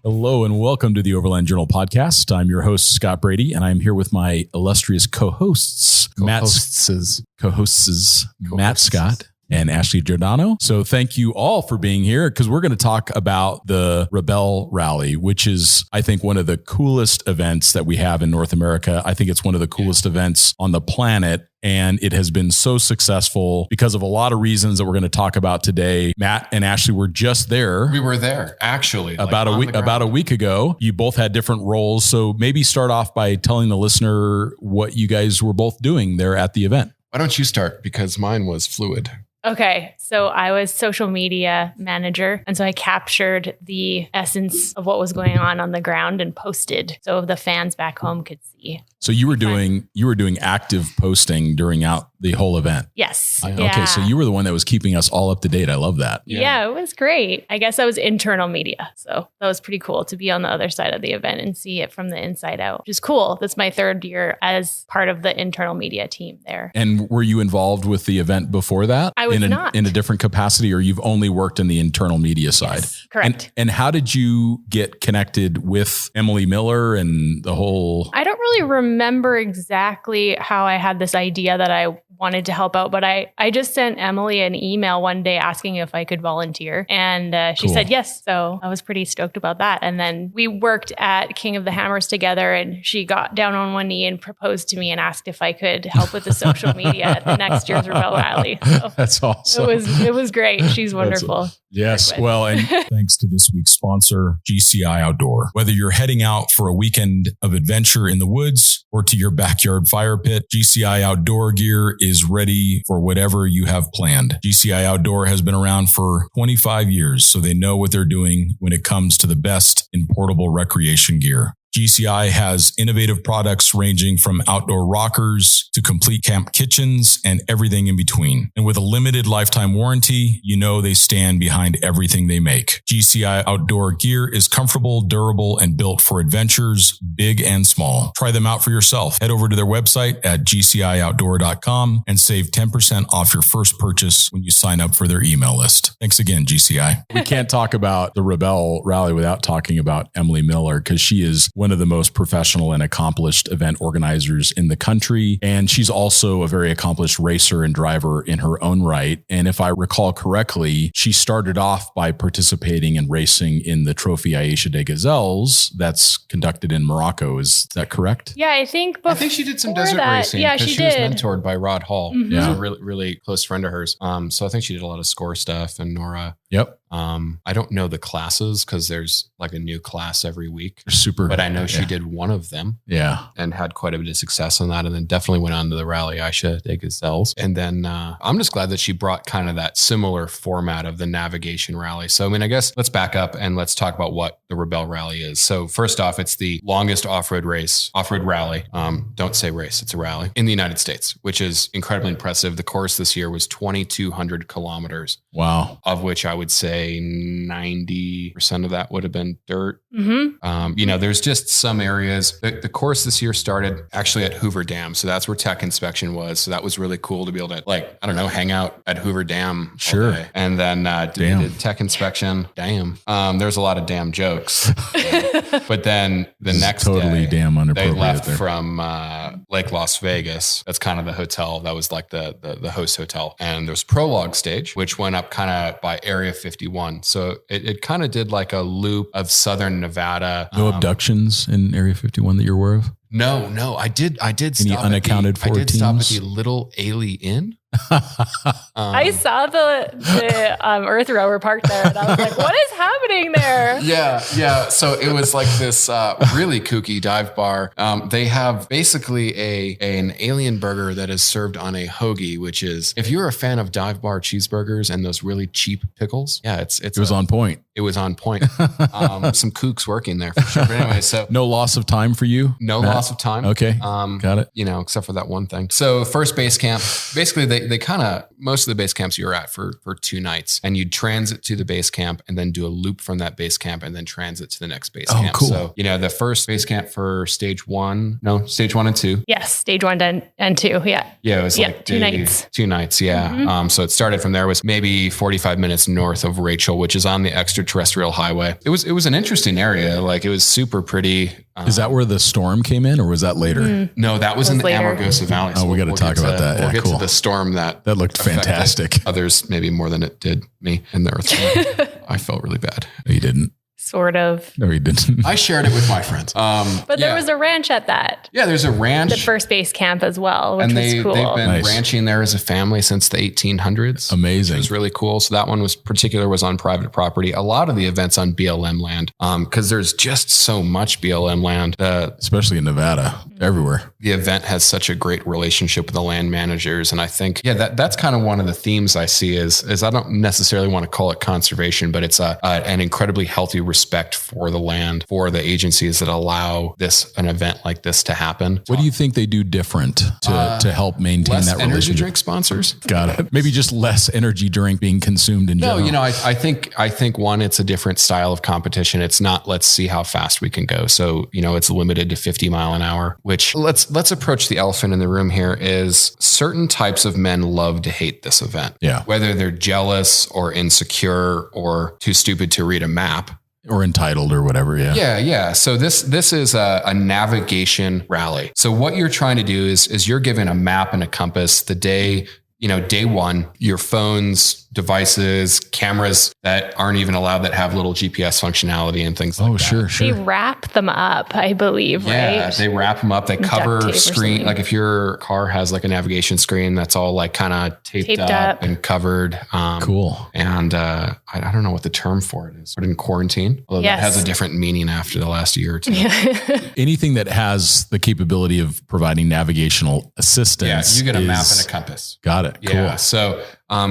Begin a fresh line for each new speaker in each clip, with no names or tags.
Hello and welcome to the Overland Journal podcast. I'm your host, Scott Brady, and I'm here with my illustrious co-hosts, Matt Scott and Ashley Giordano. So thank you all for being here because we're going to talk about the Rebelle Rally, which is, I think, one of the coolest events that we have in North America. I think it's one of the coolest events on the planet. And it has been so successful because of a lot of reasons that we're going to talk about today. Matt and Ashley were just there.
We were there, actually.
About a week ago. You both had different roles. So maybe start off by telling the listener what you guys were both doing there at the event.
Why don't you start? Because mine was fluid.
Okay, so I was social media manager, and so I captured the essence of what was going on the ground and posted so the fans back home could see.
So you were doing active posting during the whole event.
Yes.
Okay, so you were the one that was keeping us all up to date. I love that.
Yeah, it was great. I guess I was internal media, so that was pretty cool to be on the other side of the event and see it from the inside out, which is cool. That's my third year as part of the internal media team there.
And were you involved with the event before that?
I was not.
In a different capacity, or you've only worked in the internal media side?
Yes, correct.
And how did you get connected with Emily Miller and the whole...
I don't really remember exactly how I had this idea that I wanted to help out, but I just sent Emily an email one day asking if I could volunteer, and she said yes. So I was pretty stoked about that. And then we worked at King of the Hammers together, and she got down on one knee and proposed to me and asked if I could help with the social media at the next year's Rebelle Rally. So
that's awesome.
It was great. She's wonderful.
Yes. Well, and thanks to this week's sponsor, GCI Outdoor. Whether you're heading out for a weekend of adventure in the woods or to your backyard fire pit, GCI Outdoor gear is ready for whatever you have planned. GCI Outdoor has been around for 25 years, so they know what they're doing when it comes to the best in portable recreation gear. GCI has innovative products ranging from outdoor rockers to complete camp kitchens and everything in between. And with a limited lifetime warranty, you know they stand behind everything they make. GCI outdoor gear is comfortable, durable, and built for adventures, big and small. Try them out for yourself. Head over to their website at gcioutdoor.com and save 10% off your first purchase when you sign up for their email list. Thanks again, GCI. We can't talk about the Rebelle Rally without talking about Emily Miller because she is one of the most professional and accomplished event organizers in the country. And she's also a very accomplished racer and driver in her own right. And if I recall correctly, she started off by participating in racing in the Trophy Aisha des Gazelles that's conducted in Morocco. Is that correct?
Yeah, I think
she did some desert racing.
Yeah,
she was mentored by Rod Hall.
Mm-hmm.
Who's a really, really close friend of hers. So I think she did a lot of score stuff and Nora.
Yep.
I don't know the classes because there's like a new class every week.
Super.
But I know she did one of them.
Yeah.
And had quite a bit of success on that. And then definitely went on to the Rally Aisha des Gazelles. And then I'm just glad that she brought kind of that similar format of the navigation rally. So, I mean, I guess let's back up and let's talk about what the Rebelle Rally is. So first off, it's the longest off-road rally. Don't say race, it's a rally in the United States, which is incredibly impressive. The course this year was 2,200 kilometers.
Wow.
Of which I would say 90% of that would have been dirt.
Mm-hmm.
There's just some areas. The course this year started actually at Hoover Dam. So that's where tech inspection was. So that was really cool to be able to hang out at Hoover Dam.
Sure.
Day. And then did tech inspection. Damn. There's a lot of damn jokes. But then the next
totally
day,
damn
they left from Lake Las Vegas. That's kind of the hotel. That was like the host hotel. And there's prologue stage, which went up kind of by Area 51. So it kind of did like a loop of Southern Nevada.
No abductions in Area 51 that you're aware of?
No. I did
Any
stop
unaccounted for
I did stop at
teams?
the Little Ailey Inn.
I saw the Earth Rower parked there, and I was like, "What is happening there?"
Yeah. So it was like this really kooky dive bar. They have basically an alien burger that is served on a hoagie, which is, if you're a fan of dive bar cheeseburgers and those really cheap pickles, it was
on point.
It was on point. Some kooks working there for sure. But anyway, so
no loss of time for you?
No
Matt?
loss of time.
Okay. Got it.
Except for that one thing. So first base camp, basically they kind of, most of the base camps you're at for 2 nights, and you'd transit to the base camp and then do a loop from that base camp and then transit to the next base camp.
Cool.
So, the first base camp for stage 1 and 2.
Yes. Stage 1 and 2. Yeah.
Yeah. It was like
2 nights.
2 nights. Yeah.
Mm-hmm.
So it started from there, was maybe 45 minutes north of Rachel, which is on the extra terrestrial highway. It was an interesting area. Like, it was super pretty.
Is that where the storm came in, or was that later?
No, that was in the
later.
Amargosa Valley.
Oh, we got to talk about that.
We'll
Yeah,
get
cool.
to the storm that
looked
affected
fantastic.
Others maybe more than it did me in the earthquake. I felt really bad.
No, you didn't.
Sort of.
No, you didn't.
I shared it with my friends.
But there was a ranch at that.
Yeah, there's a ranch.
The first base camp as well, which
and
was cool.
they've been
Nice.
ranching there as a family since the 1800s.
Amazing.
It was really cool. So that one was on private property. A lot of the events on BLM land, because there's just so much BLM land.
Especially in Nevada, everywhere.
The event has such a great relationship with the land managers. And I think, that's kind of one of the themes I see is I don't necessarily want to call it conservation, but it's an incredibly healthy respect for the land, for the agencies that allow an event like this to happen.
What do you think they do different to help maintain
Less
that
energy
relationship?
drink sponsors?
Got it. Maybe just less energy drink being consumed in general.
No, I think one, it's a different style of competition. It's not, let's see how fast we can go. So, it's limited to 50 mile an hour, which let's approach the elephant in the room here is certain types of men love to hate this event.
Yeah.
Whether they're jealous or insecure or too stupid to read a map.
Or entitled or whatever. Yeah.
Yeah. So this is a navigation rally. So what you're trying to do is you're given a map and a compass the day, day one, your phones, devices, cameras that aren't even allowed that have little GPS functionality and things like that.
Sure.
They wrap them up, I believe,
Yeah,
right?
they wrap them up. They cover
tape or
screen.
something.
Like if your car has like a navigation screen, that's all like kind of taped up and covered.
Cool.
And I don't know what the term for it is. Put in quarantine. Although that has a different meaning after the last year or two.
Anything that has the capability of providing navigational assistance.
You get a map and a compass.
Got it.
Yeah.
Cool.
So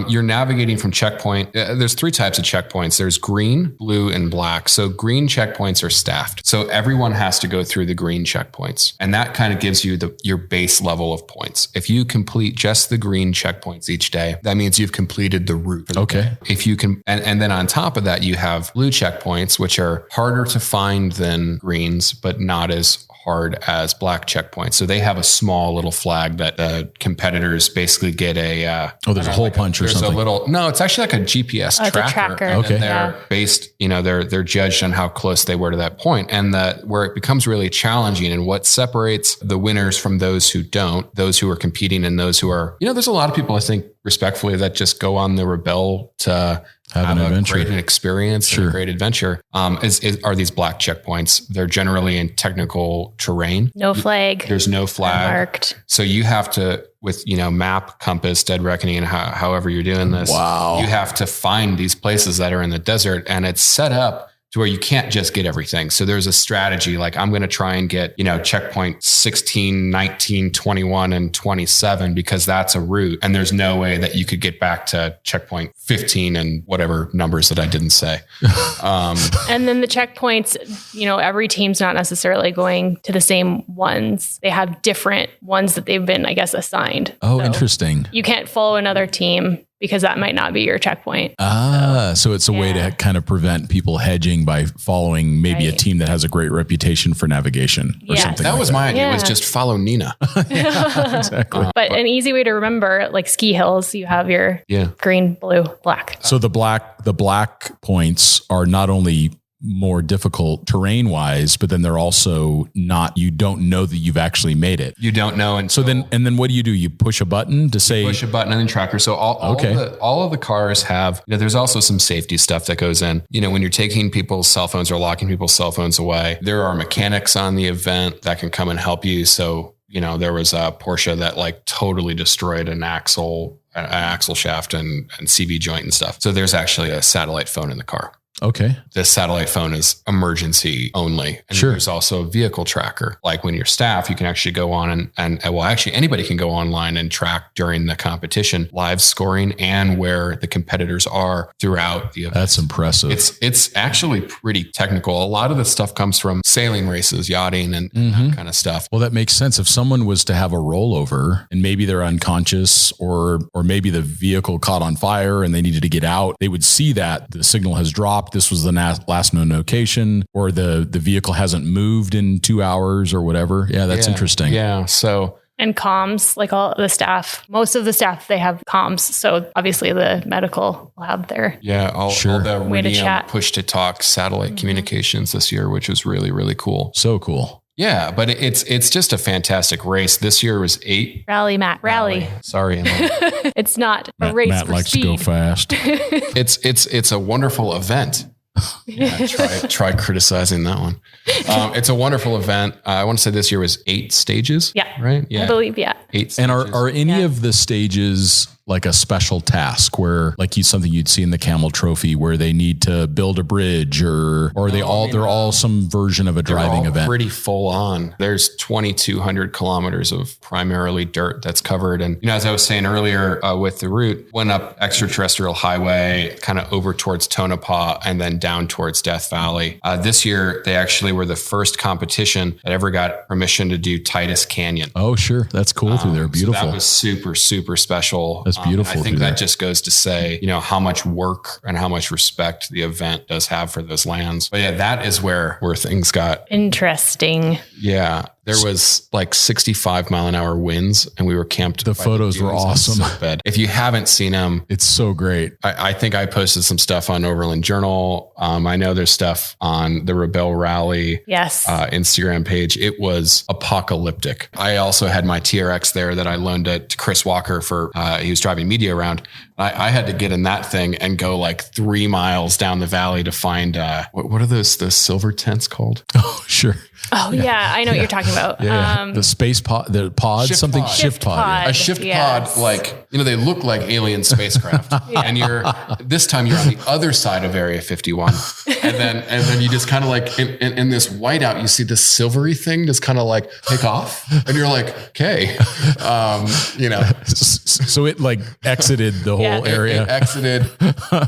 you're navigating from checkpoint. There's three types of checkpoints. There's green, blue, and black. So green checkpoints are staffed. So everyone has to go through the green checkpoints. And that kind of gives you your base level of points. If you complete just the green checkpoints each day, that means you've completed the route.
Okay.
If you can, and then on top of that, you have blue checkpoints, which are harder to find than greens, but not as hard as black checkpoints. So they have a small little flag that the competitors basically get
there's a hole punch or
there's
something.
It's actually like a GPS
It's a
tracker.
tracker.
And
Okay.
they're based, they're judged on how close they were to that point. And where it becomes really challenging and what separates the winners from those who don't, those who are competing and those who are, there's a lot of people, I think, respectfully, that just go on the Rebelle to have
an adventure.
great experience and a great adventure, are these black checkpoints. They're generally in technical terrain.
No flag.
There's no flag.
Marked.
So you have to, with, map, compass, dead reckoning, and however you're doing this,
Wow.
you have to find these places that are in the desert, and it's set up to where you can't just get everything. So there's a strategy, like I'm going to try and get, checkpoint 16, 19, 21, and 27, because that's a route. And there's no way that you could get back to checkpoint 15 and whatever numbers that I didn't say.
And then the checkpoints, every team's not necessarily going to the same ones. They have different ones that they've been, I guess, assigned.
Oh,
So
interesting.
You can't follow another team because that might not be your checkpoint.
So it's a way to kind of prevent people hedging by following maybe a team that has a great reputation for navigation or
Yes.
something.
That was my idea, was
Yeah.
just follow Nina.
exactly.
But an easy way to remember, like ski hills, you have your green, blue, black.
So the black points are not only more difficult terrain wise, but then they're also you don't know that you've actually made it.
You don't know. And
So then what do? You push a button to say,
push a button and then tracker. So all of the cars have, there's also some safety stuff that goes in, when you're taking people's cell phones or locking people's cell phones away, there are mechanics on the event that can come and help you. So, there was a Porsche that like totally destroyed an axle shaft and CV joint and stuff. So there's actually a satellite phone in the car.
okay,
This satellite phone is emergency only. And there's also a vehicle tracker. Like when you're staff, you can actually go on and actually anybody can go online and track during the competition, live scoring and where the competitors are throughout the event.
that's impressive.
It's actually pretty technical. A lot of the stuff comes from sailing races, yachting and that kind of stuff.
Well, that makes sense. If someone was to have a rollover and maybe they're unconscious or maybe the vehicle caught on fire and they needed to get out, they would see that the signal has dropped. This was the last known location, or the vehicle hasn't moved in 2 hours or whatever. Yeah, that's interesting.
Yeah. So
And comms, like all the staff, most of the staff, they have comms. So obviously the medical will have their
all the
way to
Radium
chat.
push-to-talk satellite communications this year, which was really, really cool.
So cool.
Yeah, but it's just a fantastic race. This year was 8.
Rally.
Sorry, Emily.
It's not a race
Matt
for
likes
speed.
to go fast.
It's a wonderful event. Yeah, try criticizing that one. It's a wonderful event. I want to say this year was 8 stages.
Yeah.
Right? Yeah.
I believe,
8 stages.
And are any of the stages like a special task where like something you'd see in the Camel Trophy where they need to build a bridge or are they're all some version of a driving event?
Pretty full on. There's 2,200 kilometers of primarily dirt that's covered. And, as I was saying earlier with the route, went up extraterrestrial highway, kind of over towards Tonopah and then down towards Death Valley. This year, they actually were the first competition that ever got permission to do Titus Canyon.
Oh, sure. That's cool through there. Beautiful.
So that was super, super special.
That's beautiful.
I think that just goes to say, how much work and how much respect the event does have for those lands. But yeah, that is where things got
interesting.
Yeah. There was like 65-mile-an-hour winds and we were camped.
The photos were awesome.
If you haven't seen them,
it's so great.
I think I posted some stuff on Overland Journal. I know there's stuff on the Rebelle Rally Instagram page. It was apocalyptic. I also had my TRX there that I loaned to Chris Walker for, he was driving media around. I had to get in that thing and go like 3 miles down the valley to find, what are those silver tents called?
Oh, sure.
Oh yeah, I know what you're talking about.
Yeah. The space pod, the pod,
Shift
something
pod.
shift pod.
A shift pod, like, they look like alien spacecraft. And this time you're on the other side of Area 51. And then you just kind of like in this whiteout, you see this silvery thing just kind of like take off. And you're like, okay.
So it like exited the whole area.
It exited.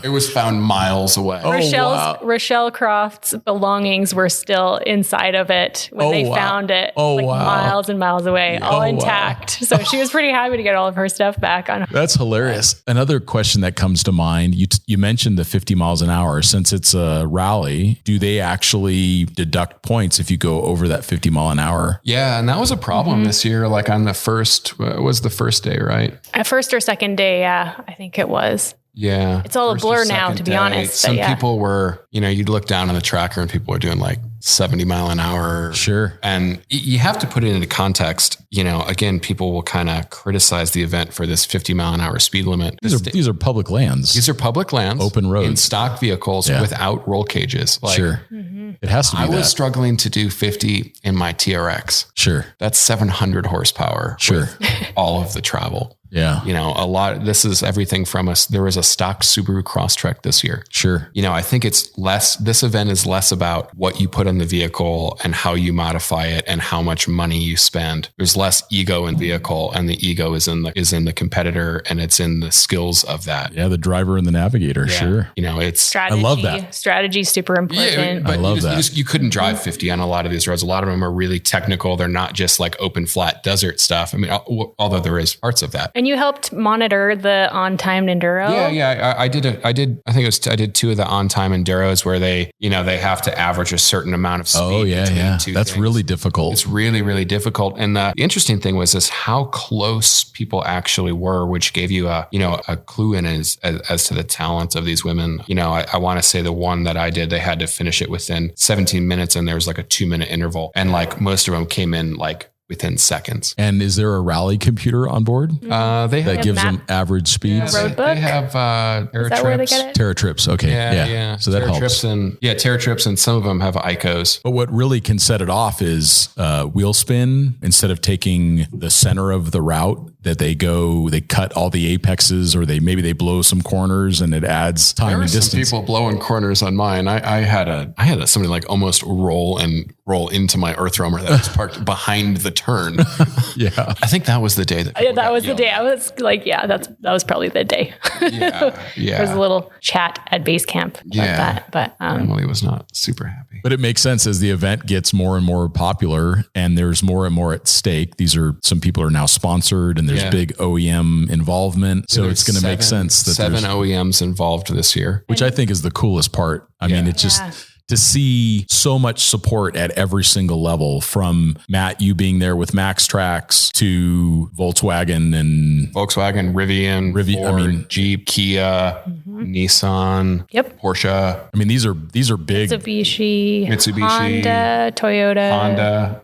It was found miles away.
Rochelle Croft's belongings were still inside of it when they found it, miles and miles away, all intact. So she was pretty happy to get all of her stuff back on her.
That's hilarious. Another question that comes to mind, you mentioned the 50 miles an hour. Since it's a rally, do they actually deduct points if you go over that 50 mile an hour?
Yeah, and that was a problem this year. Like on the first, was the first day, right?
At first or second day, I think it was.
Yeah.
It's all a blur now, to be honest.
Some people were, you'd look down on the tracker and people were doing like 70 mile an hour.
Sure.
And you have to put it into context. Again, people will kind of criticize the event for this 50 mile an hour speed limit.
These are public lands.
These are public lands.
Open roads.
In stock vehicles without roll cages.
Sure. It has to be
I was struggling to do 50 in my TRX.
Sure.
That's 700 horsepower.
Sure.
All of the travel.
Yeah.
A lot, this is everything from us. There was a stock Subaru Crosstrek this year.
Sure.
I think this event is less about what you put in the vehicle and how you modify it and how much money you spend. There's less ego in vehicle and the ego is in the competitor and it's in the skills of that.
Yeah. The driver and the navigator. Yeah. Sure.
It's
strategy.
I love that.
Strategy is super important.
Yeah, but
I love that.
You couldn't drive 50 on a lot of these roads. A lot of them are really technical. They're not just like open flat desert stuff. I mean, although there is parts of that.
And you helped monitor the on-time enduro.
Yeah. I did 2 of the on-time enduros where they have to average a certain amount of speed.
Oh yeah. That's really difficult.
It's really, really difficult. And the interesting thing was how close people actually were, which gave you a clue in as to the talent of these women. I want to say the one that I did, they had to finish it within 17 minutes and there was like a 2-minute interval. And like most of them came in like within seconds.
And is there a rally computer on board?
They have
that gives them average speeds.
Road book?
They have
Is that where they get it?
TerraTrips. Okay. Yeah. So that helps.
TerraTrips and some of them have ICOs.
But what really can set it off is wheel spin. Instead of taking the center of the route, that they cut all the apexes or maybe they blow some corners and it adds time and distance.
Some people blowing corners on mine. I had somebody like almost roll into my earth roamer that was parked behind the turn.
Yeah.
I think that was the day
that was the day. I was like, that was probably the day.
Yeah.
There was a little chat at base camp about that, but
Emily was not super happy.
But it makes sense as the event gets more and more popular and there's more and more at stake. Some people are now sponsored and there's big OEM involvement. So it's going to make sense that
7 OEMs involved this year,
which I think is the coolest part. I mean, it's just, to see so much support at every single level, from Matt, you being there with Max Tracks, to Volkswagen,
Rivian, Ford, Jeep, Kia, Nissan, Porsche.
I mean, these are big.
Mitsubishi, Honda,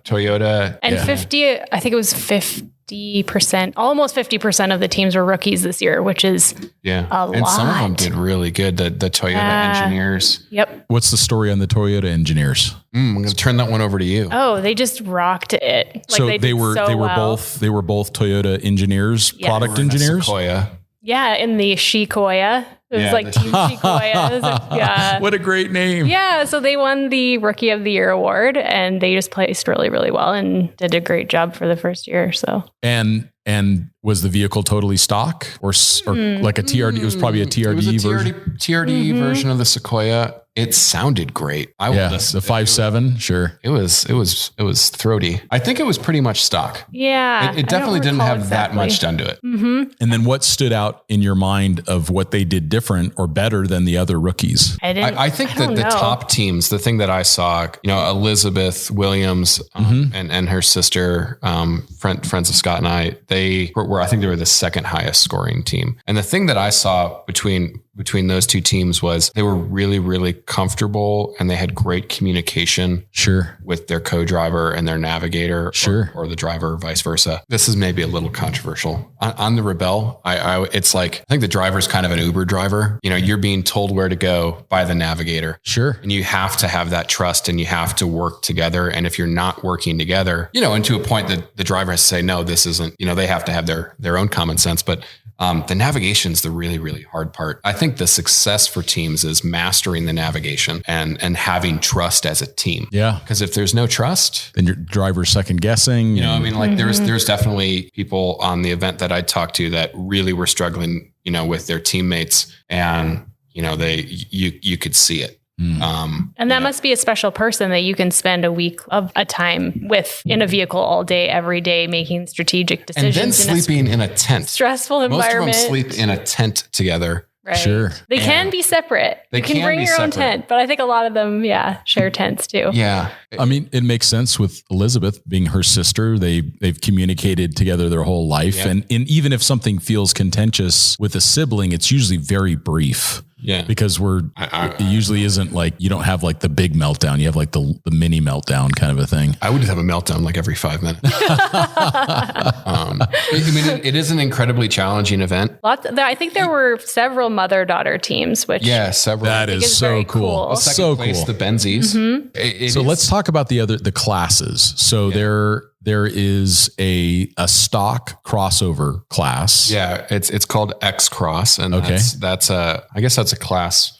Toyota. And 50, I think it was 50%, almost 50% of the teams were rookies this year, which is a lot.
And some of them did really good. The Toyota engineers.
Yep.
What's the story on the Toyota engineers?
I'm going to turn that one over to you.
Oh, they just rocked it. Like,
so they were both Toyota engineers, product engineers.
Sequoia.
Yeah, in the Shikoya. It was like Team Shikoya. Yeah.
What a great name.
Yeah. So they won the Rookie of the Year award, and they just placed really, really well and did a great job for the first year. So
and was the vehicle totally stock or like a TRD? It was probably a TRD version.
TRD version of the Sequoia. It sounded great.
The 5.7. Sure.
It was throaty. I think it was pretty much stock.
Yeah.
It definitely didn't have that much done to it.
Mm-hmm.
And then what stood out in your mind of what they did different or better than the other rookies?
I think that the top teams, the thing that I saw, Elizabeth Williams and her sister, friends of Scott and I, they were, I think they were the second highest scoring team. And the thing that I saw between those two teams was they were really, really comfortable, and they had great communication with their co-driver and their navigator or the driver, vice versa. This is maybe a little controversial. On the Rebelle, it's like, I think the driver's kind of an Uber driver. You're being told where to go by the navigator.
Sure.
And you have to have that trust, and you have to work together. And if you're not working together, and to a point that the driver has to say, no, this isn't, they have to have their own common sense. But the navigation is the really, really hard part. I think the success for teams is mastering the navigation and having trust as a team.
Yeah.
Because if there's no trust,
then your driver's second guessing.
There's definitely people on the event that I talked to that really were struggling, with their teammates, and, you could see it.
And that must be a special person that you can spend a week of a time with in a vehicle all day, every day, making strategic decisions.
And then sleeping in a tent.
Stressful environment.
Most of them sleep in a tent together.
Right.
Sure.
They can be separate. You can bring your own tent, but I think a lot of them, share tents too.
Yeah.
I mean, it makes sense with Elizabeth being her sister. They've communicated together their whole life. Yeah. And even if something feels contentious with a sibling, it's usually very brief.
Yeah.
Because it usually isn't like, you don't have like the big meltdown. You have like the mini meltdown kind of a thing.
I would have a meltdown like every 5 minutes. It is an incredibly challenging event.
I think there were several mother-daughter teams, which
several.
That is so cool.
Well, so place, the Benzies.
Mm-hmm.
So let's talk about the classes. So there is a stock crossover class.
Yeah, it's called X Cross, and that's a class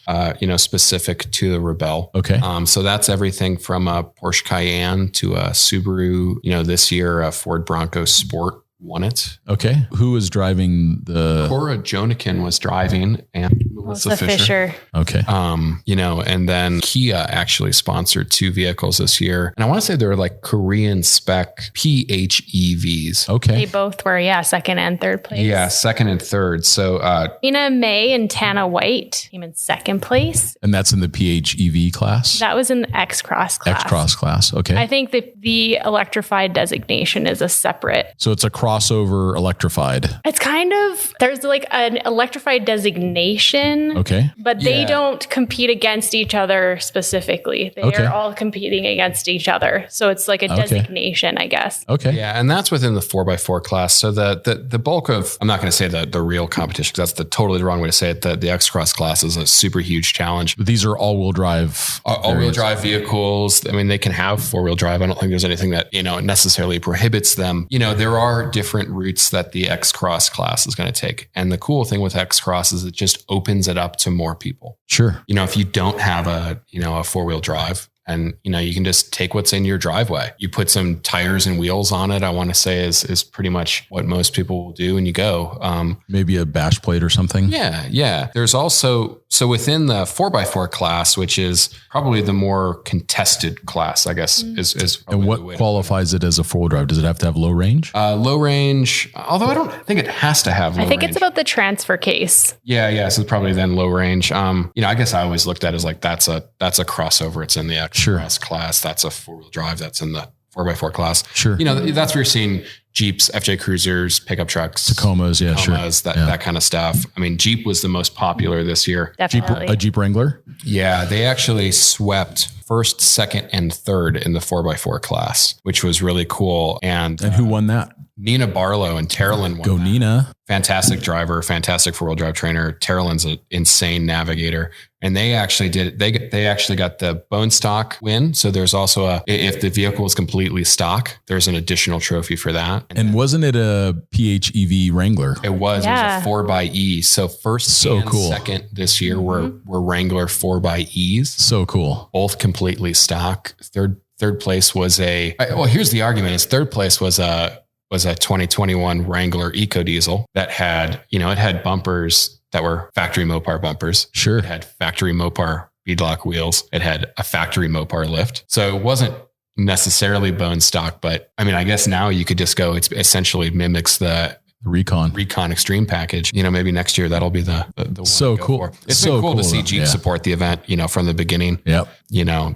specific to the Rebelle.
Okay.
So that's everything from a Porsche Cayenne to a Subaru. This year a Ford Bronco Sport won it.
Okay. Who was driving the?
Cora Jonikin was driving, and Melissa Fisher.
Okay.
And then Kia actually sponsored 2 vehicles this year. And I want to say they were like Korean spec PHEVs.
Okay.
They both were, second and third place.
Yeah, second and third. So
Ina May and Tana White came in second place.
And that's in the PHEV class?
That was in the X-Cross class.
X-Cross class. Okay.
I think the electrified designation is a separate.
So it's a crossover electrified.
It's kind of, there's like an electrified designation.
Okay.
But they don't compete against each other specifically. They are all competing against each other. So it's like a designation, I guess.
Okay.
Yeah. And that's within the 4x4 class. So the bulk of, I'm not going to say the real competition, because that's totally the wrong way to say it. The X-Cross class is a super huge challenge.
But these are all-wheel drive.
All-wheel drive vehicles. I mean, they can have 4-wheel drive. I don't think there's anything that, necessarily prohibits them. There are different routes that the X-Cross class is going to take. And the cool thing with X-Cross is it just opens it up to more people.
Sure.
If you don't have a 4-wheel drive And, you can just take what's in your driveway. You put some tires and wheels on it, I want to say is pretty much what most people will do, and you go.
Maybe a bash plate or something.
Yeah. There's also, so within the 4x4 class, which is probably the more contested class, I guess, is
and what qualifies it as a four-wheel drive? Does it have to have low range?
Low range, although I don't think it has to have low range.
I think it's about the transfer case.
Yeah. So probably then low range. I guess I always looked at it as like, that's a crossover. It's in the XRS class. That's a 4-wheel drive. That's in the 4x4 class.
Sure.
That's where you're seeing Jeeps, FJ Cruisers, pickup trucks,
Tacomas,
that kind of stuff. I mean, Jeep was the most popular this year.
Definitely.
A Jeep Wrangler?
Yeah, they actually swept first, second, and third in the 4x4 class, which was really cool. And
who won that?
Nina Barlow and Terrelin won.
Go
that.
Nina.
Fantastic driver, fantastic 4-wheel drive trainer. Terrelin's an insane navigator. And they actually they actually got the bone stock win. So there's also if the vehicle is completely stock, there's an additional trophy for that.
And wasn't it a PHEV Wrangler?
It was.
Yeah.
It was a 4xe. So first and second this year were Wrangler 4xe.
So cool.
Both completely stock. Third place was here's the argument is third place was a 2021 Wrangler Eco Diesel that had, it had bumpers that were factory Mopar bumpers.
Sure.
It had factory Mopar beadlock wheels. It had a factory Mopar lift. So it wasn't necessarily bone stock, but I mean, I guess now you could just go, it's essentially mimics the Recon Extreme package. Maybe next year that'll be the one
so
to go
cool.
for. It's been cool to see Jeep support the event, from the beginning.
Yep.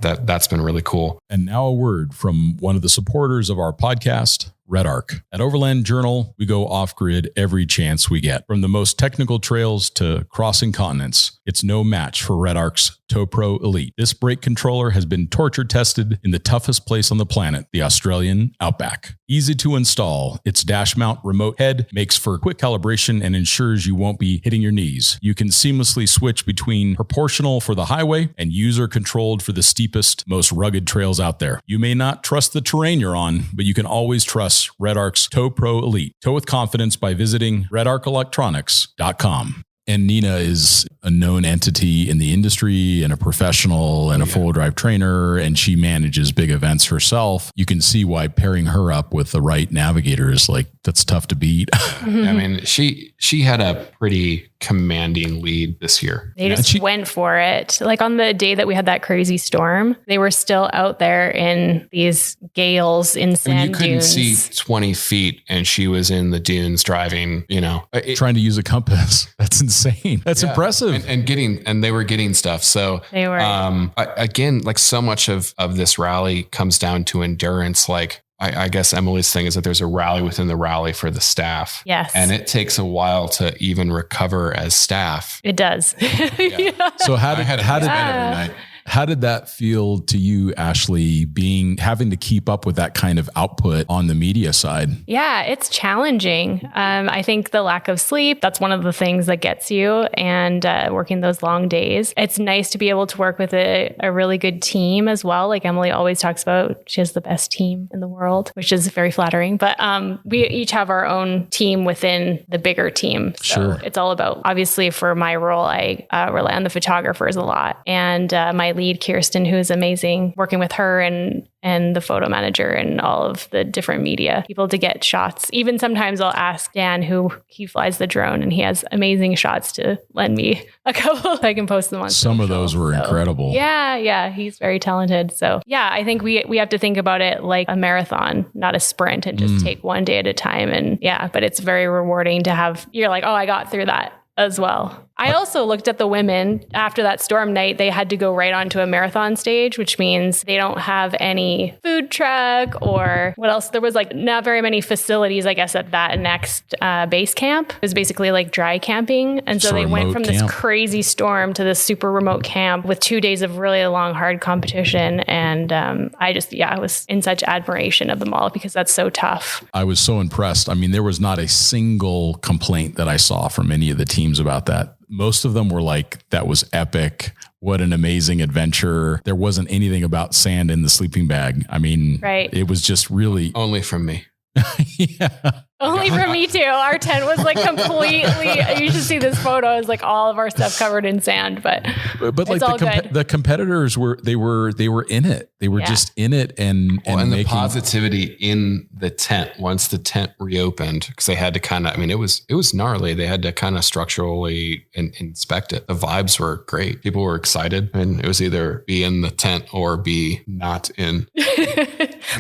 That's been really cool.
And now a word from one of the supporters of our podcast, Red Arc. At Overland Journal, we go off-grid every chance we get. From the most technical trails to crossing continents, it's no match for Red Arc's Tow Pro Elite. This brake controller has been torture tested in the toughest place on the planet, the Australian Outback. Easy to install, its dash mount remote head makes for quick calibration and ensures you won't be hitting your knees. You can seamlessly switch between proportional for the highway and user-controlled for the steepest, most rugged trails out there. You may not trust the terrain you're on, but you can always trust Red Arc's Tow Pro Elite. Tow with confidence by visiting redarcelectronics.com. And Nina is a known entity in the industry and a professional and a four-wheel drive trainer, and she manages big events herself. You can see why pairing her up with the right navigator is that's tough to beat.
I mean, she had a pretty commanding lead this year.
They just went for it. Like on the day that we had that crazy storm, they were still out there in these gales in sand
you couldn't
dunes.
see 20 feet and she was in the dunes driving,
trying to use a compass. That's insane. That's impressive.
And they were getting stuff. So
they were,
again, so much of this rally comes down to endurance. I guess Emily's thing is that there's a rally within the rally for the staff.
Yes.
And it takes a while to even recover as staff.
It does.
So how did that feel to you, Ashley, having to keep up with that kind of output on the media side?
Yeah, it's challenging. I think the lack of sleep, that's one of the things that gets you, and working those long days. It's nice to be able to work with a really good team as well. Like Emily always talks about, she has the best team in the world, which is very flattering. But we each have our own team within the bigger team. So
sure.
It's all about, obviously for my role, I rely on the photographers a lot. And my lead, Kirsten, who is amazing, working with her and the photo manager and all of the different media people to get shots. Even sometimes I'll ask Dan, who he flies the drone, and he has amazing shots to lend me a couple. I can post them on
Some
social.
of those were incredible.
Yeah. He's very talented. So yeah, I think we have to think about it like a marathon, not a sprint, and just take one day at a time. And but it's very rewarding to have, you're like, oh, I got through that as well. I also looked at the women after that storm night. They had to go right onto a marathon stage, which means they don't have any food truck or what else. There was not very many facilities, I guess, at that next base camp. It was basically like dry camping. And so they went from this crazy storm to this super remote camp with 2 days of really long, hard competition. And I was in such admiration of them all because that's so tough.
I was so impressed. I mean, there was not a single complaint that I saw from any of the teams about that. Most of them were like, that was epic. What an amazing adventure. There wasn't anything about sand in the sleeping bag. I mean,
right.
It was just really
only from me.
Yeah.
Only for me too. Our tent was like completely, you should see this photo. It's like all of our stuff covered in sand, but
like the competitors were in it. They were just in it and
the positivity in the tent once the tent reopened, because they had to kind of, I mean, it was gnarly. They had to kind of structurally inspect it. The vibes were great. People were excited, and it was either be in the tent or be not in.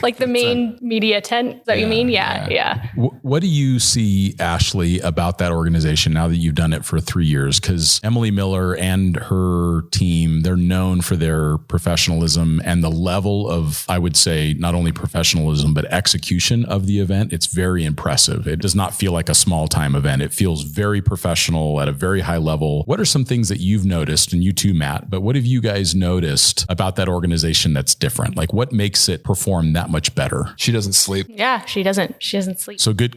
Like the main media tent. Is that what you mean? Yeah.
What do you see, Ashley, about that organization now that you've done it for 3 years? Because Emily Miller and her team, they're known for their professionalism and the level of, I would say, not only professionalism, but execution of the event. It's very impressive. It does not feel like a small time event. It feels very professional at a very high level. What are some things that you've noticed, and you too, Matt, but what have you guys noticed about that organization that's different? Like what makes it perform that much better?
She doesn't sleep.
Yeah, she doesn't sleep.
So good.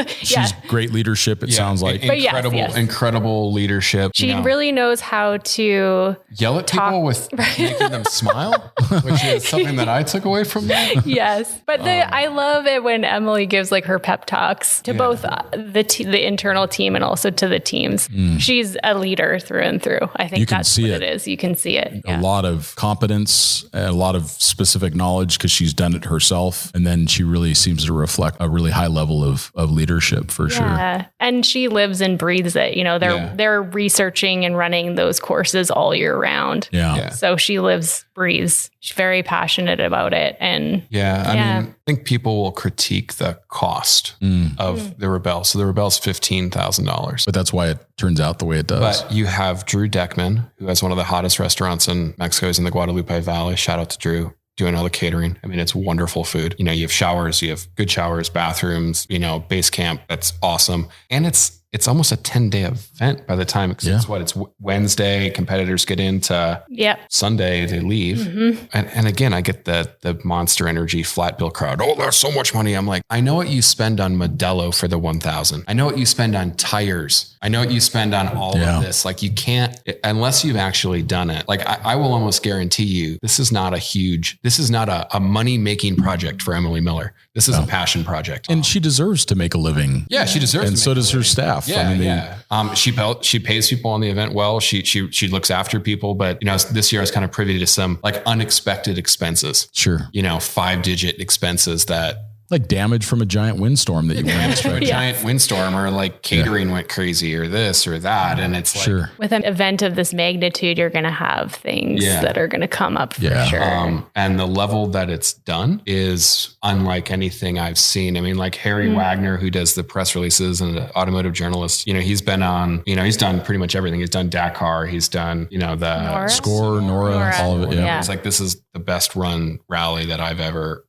She's great leadership. It sounds like
incredible leadership.
She really knows how to
yell at people with making them smile, which is something that I took away from that.
Yes. But I love it when Emily gives like her pep talks to both the internal team and also to the teams. She's a leader through and through. I think that's what it is. You can see it.
A lot of competence, a lot of specific knowledge because she's done it herself. And then she really seems to reflect a really high level of leadership for sure.
And she lives and breathes it. You know, they're researching and running those courses all year round.
Yeah.
So she lives, breathes. She's very passionate about it. And
I mean, I think people will critique the cost of the Rebelle. So the Rebelle's $15,000.
But that's why it turns out the way it does.
But you have Drew Deckman, who has one of the hottest restaurants in Mexico. He's in the Guadalupe Valley. Shout out to Drew. Doing all the catering. I mean, it's wonderful food. You know, you have showers, you have good showers, bathrooms, you know, base camp. That's awesome. And it's almost a 10-day event by the time, because it's Wednesday, competitors get into Sunday, they leave. Mm-hmm. And again, I get the Monster Energy flat bill crowd. Oh, there's so much money. I'm like, I know what you spend on Modelo for the 1,000. I know what you spend on tires. I know what you spend on all of this. Like you can't, unless you've actually done it. Like I will almost guarantee you, this is not a money-making project for Emily Miller. This is a passion project.
And she deserves to make a living.
Yeah, she deserves
and
to
so does her staff.
Yeah, she pays people on the event well. She looks after people, but you know, this year I was kind of privy to some like unexpected expenses.
Sure.
You know, 5-digit expenses that
like damage from a giant windstorm that you weren't expecting.
Giant windstorm, or like catering went crazy, or this or that. And it's like,
with an event of this magnitude, you're going to have things that are going to come up for sure.
And the level that it's done is unlike anything I've seen. I mean, like Harry Wagner, who does the press releases and the automotive journalist, you know, he's been on, you know, he's done pretty much everything. He's done Dakar. He's done, you know, the
Score, Nora, all of it. Yeah.
It's like, this is the best run rally that I've ever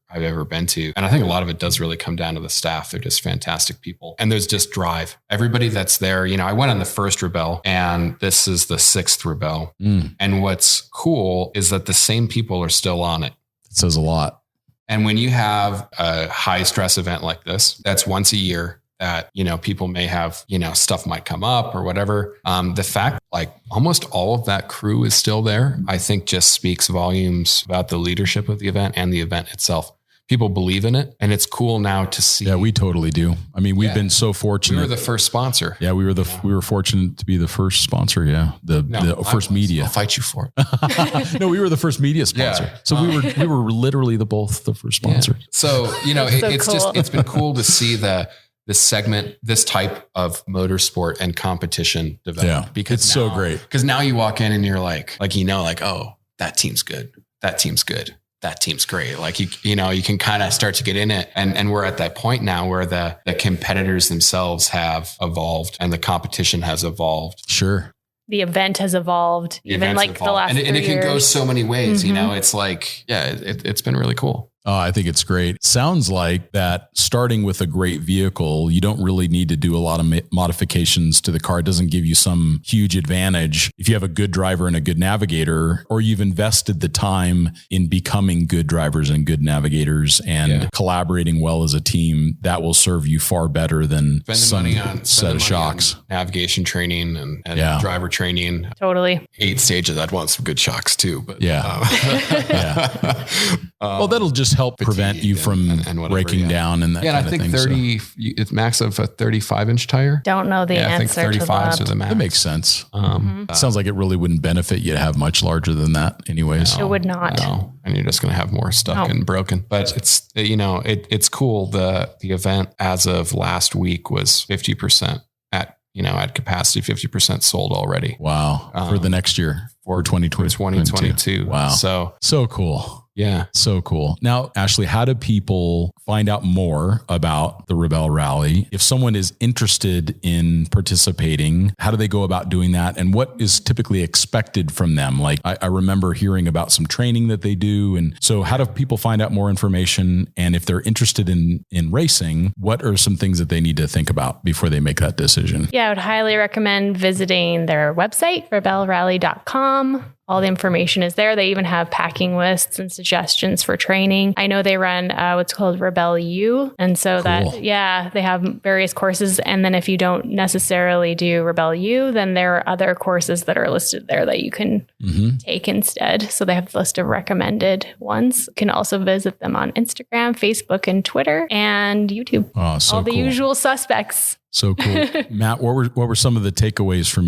been to. And I think a lot of it does really come down to the staff. They're just fantastic people. And there's just drive. Everybody that's there, you know, I went on the first Rebelle and this is the 6th Rebelle. And what's cool is that the same people are still on it.
It says a lot.
And when you have a high stress event like this, that's once a year, that, you know, people may have, you know, stuff might come up or whatever. The fact like almost all of that crew is still there, I think just speaks volumes about the leadership of the event and the event itself. People believe in it, and it's cool now to see.
Yeah, we totally do. I mean, we've been so fortunate.
We were the first sponsor.
Yeah, we were fortunate to be the first sponsor. Yeah, the first media.
I'll fight you for it.
No, we were the first media sponsor. Yeah. So we were literally the first sponsor.
Yeah. So you know, it's been cool to see this segment, this type of motorsport and competition develop.
Yeah, because it's so great.
Because now you walk in and you're like, you know, like, oh, that team's good. That team's good. That team's great. Like you know, you can kind of start to get in it. And we're at that point now where the competitors themselves have evolved and the competition has evolved.
Sure.
The event has evolved, even like the last 3 years.
And it can go so many ways, you know, it's like, it's been really cool.
Oh, I think it's great. Sounds like that starting with a great vehicle, you don't really need to do a lot of modifications to the car. It doesn't give you some huge advantage. If you have a good driver and a good navigator, or you've invested the time in becoming good drivers and good navigators and collaborating well as a team, that will serve you far better than some set of shocks.
Navigation training and driver training.
Totally.
8 stages. I'd want some good shocks too. But
well, that'll just help prevent you from
and whatever,
breaking down and that
Yeah,
kind
and I think
of thing.
30, it's max of a 35-inch tire.
Don't know the
Yeah, I think
answer to
35s
that.
are the max.
That makes sense.
It
Sounds like it really wouldn't benefit you to have much larger than that anyways.
It would not.
No, and you're just going to have more stuck and broken. But it's, it's cool. The event as of last week was 50% at capacity, 50% sold already.
Wow. For the next year, for 2022. Wow. So cool.
Yeah.
So cool. Now, Ashley, how do people find out more about the Rebelle Rally? If someone is interested in participating, how do they go about doing that? And what is typically expected from them? Like I remember hearing about some training that they do. And so how do people find out more information? And if they're interested in racing, what are some things that they need to think about before they make that decision?
Yeah, I would highly recommend visiting their website, rebellerally.com. All the information is there. They even have packing lists and suggestions for training. I know they run what's called Rebelle U. And so
Cool.
they have various courses. And then if you don't necessarily do Rebelle U, then there are other courses that are listed there that you can take instead. So they have a list of recommended ones. You can also visit them on Instagram, Facebook, and Twitter, and YouTube.
Oh, so
all the
cool.
usual suspects.
So cool. Matt, what were some of the takeaways for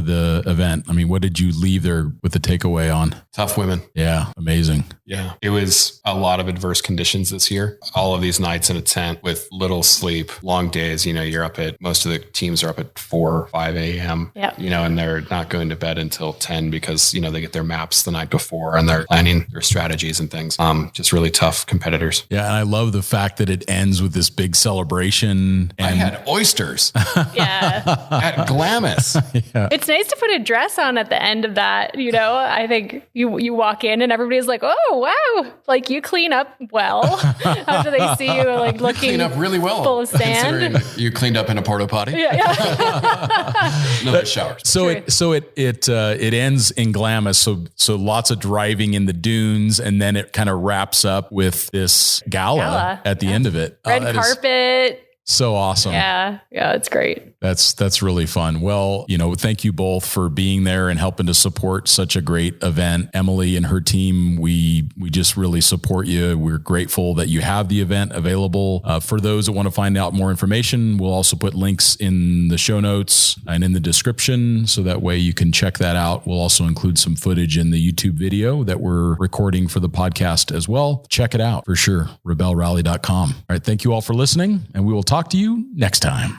the event? I mean, what did you leave there with the takeaway on?
Tough women.
Yeah. Amazing.
Yeah. It was a lot of adverse conditions this year. All of these nights in a tent with little sleep, long days. Most of the teams are up at 4 or 5 a.m.
Yep.
And they're not going to bed until 10 because, they get their maps the night before and they're planning their strategies and things. Just really tough competitors.
Yeah. And I love the fact that it ends with this big celebration. And
I had oysters
Yeah.
at Glamis.
It's nice to put a dress on at the end of that. I think you walk in and everybody's like, oh, wow. Like you clean up well after they see you like looking
Clean up really well.
full of sand.
Considering you cleaned up in a porta potty.
Yeah.
No showers.
So it ends in Glamis. So lots of driving in the dunes, and then it kind of wraps up with this gala at the end of it.
Red
that is
carpet.
so awesome.
Yeah, it's great.
That's really fun. Well, thank you both for being there and helping to support such a great event. Emily and her team, we just really support you. We're grateful that you have the event available. For those that want to find out more information, we'll also put links in the show notes and in the description, so that way you can check that out. We'll also include some footage in the YouTube video that we're recording for the podcast as well. Check it out for sure. RebelleRally.com. All right. Thank you all for listening, and we will talk to you next time.